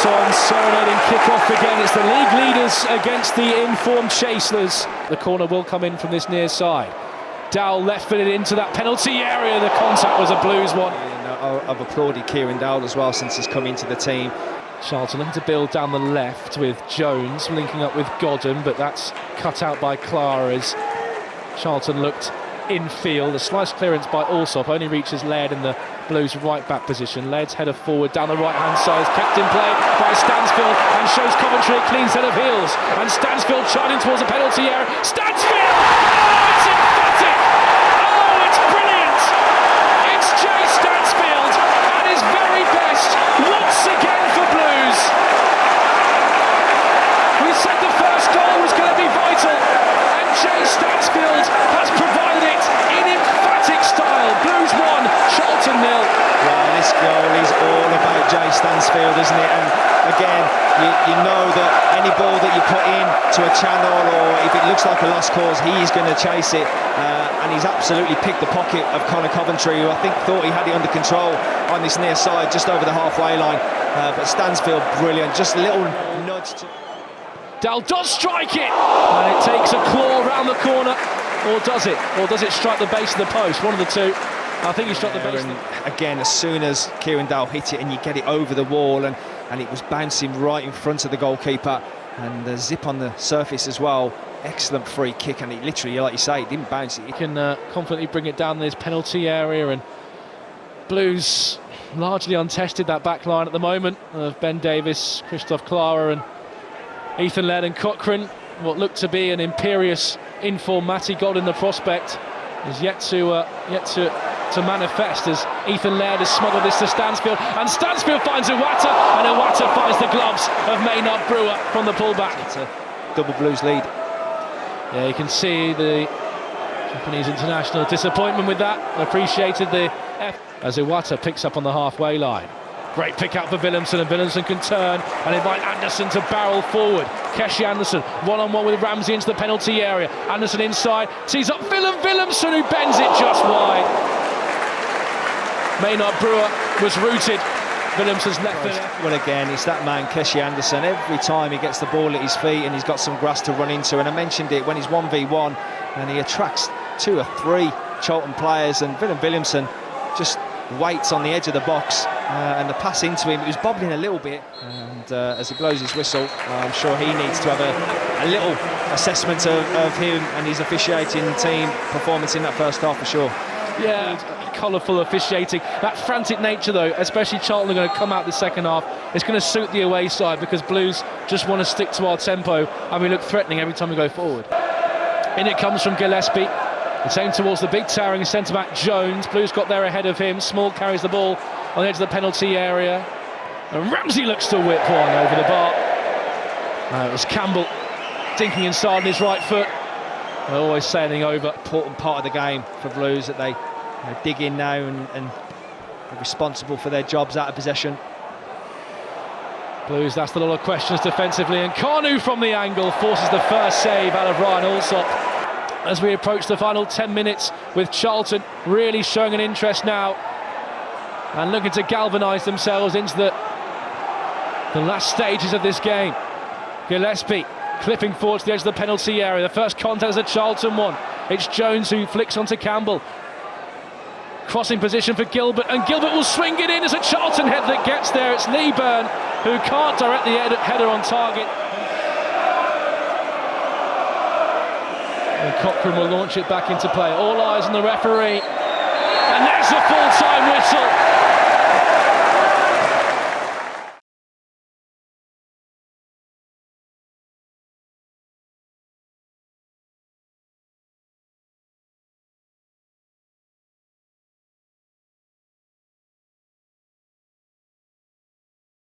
on, serenading kick-off again. It's the league leaders against the informed Chaselers. The corner will come in from this near side. Dowell left-footed into that penalty area. The contact was a Blues one. I've applauded Kieran Dowell as well since he's come into the team. Charlton looking to build down the left with Jones linking up with Godden, but that's cut out by Clara as Charlton looked infield. A slice clearance by Alsop only reaches Laird in the Blues right back position. Laird's header forward down the right hand side is kept in play by Stansfield and shows Coventry a clean set of heels, and Stansfield charging towards the penalty area. Stansfield! Oh, it's emphatic! Oh, it's brilliant! It's Jay Stansfield at his very best once again for Blues. We said the first goal was going to be vital, and Jay Stansfield has provided it in emphatic style. Blues 1, Charlton 0. Well, this goal is all about Jay Stansfield, isn't it? And again, you know that any ball that you put in to a channel, or if it looks like a lost cause, he's going to chase it. And he's absolutely picked the pocket of Connor Coventry, who I think thought he had it under control on this near side, just over the halfway line. But Stansfield, brilliant. Just a little nudge to... Dowell does strike it, and it takes a claw round the corner, or does it? Or does it strike the base of the post? One of the two. I think he struck the base. Again, as soon as Kieran Dowell hit it, and you get it over the wall, and it was bouncing right in front of the goalkeeper, and the zip on the surface as well. Excellent free kick, and it literally, like you say, it didn't bounce. It can confidently bring it down this penalty area, and Blues largely untested that back line at the moment of Ben Davies, Christoph Clara and Ethan Laird and Cochrane. What looked to be an imperious informed Matty Godden, the prospect, is yet to manifest as Ethan Laird has smuggled this to Stansfield, and Stansfield finds Iwata, and Iwata finds the gloves of Maynard Brewer from the pullback. It's a double Blues lead. Yeah, you can see the Japanese international disappointment with that. Appreciated the F as Iwata picks up on the halfway line. Great pick out for Willemsen, and Willemsen can turn and invite Anderson to barrel forward. Keshi Anderson one-on-one with Ramsey into the penalty area. Anderson inside, tees up Willemsen, who bends it just wide. Maynard Brewer was rooted. Willemsen's left foot. Well, again, it's that man, Keshi Anderson. Every time he gets the ball at his feet and he's got some grass to run into, and I mentioned it when he's 1v1 and he attracts 2 or 3 Charlton players, and Willemsen just waits on the edge of the box, and the pass into him, it was bobbling a little bit, and as he blows his whistle, I'm sure he needs to have a little assessment of him and his officiating team performance in that first half for sure. Yeah, colourful officiating. That frantic nature though, especially Charlton are going to come out the second half, it's going to suit the away side, because Blues just want to stick to our tempo and we look threatening every time we go forward. In it comes from Gillespie. It's aimed towards the big towering centre-back Jones. Blues got there ahead of him. Small carries the ball on the edge of the penalty area. And Ramsey looks to whip one over the bar. It was Campbell dinking inside on his right foot. They're always sailing over. Important part of the game for Blues, that they dig in now and are responsible for their jobs out of possession. Blues asked a lot of questions defensively, and Carnu from the angle forces the first save out of Ryan Alsop. As we approach the final 10 minutes, with Charlton really showing an interest now and looking to galvanise themselves into the last stages of this game. Gillespie clipping forward to the edge of the penalty area. The first contact is a Charlton one. It's Jones who flicks onto Campbell. Crossing position for Gilbert, and Gilbert will swing it in as a Charlton head that gets there. It's Leeburn who can't direct the header on target. And Cochrane will launch it back into play. All eyes on the referee. And there's the full-time whistle.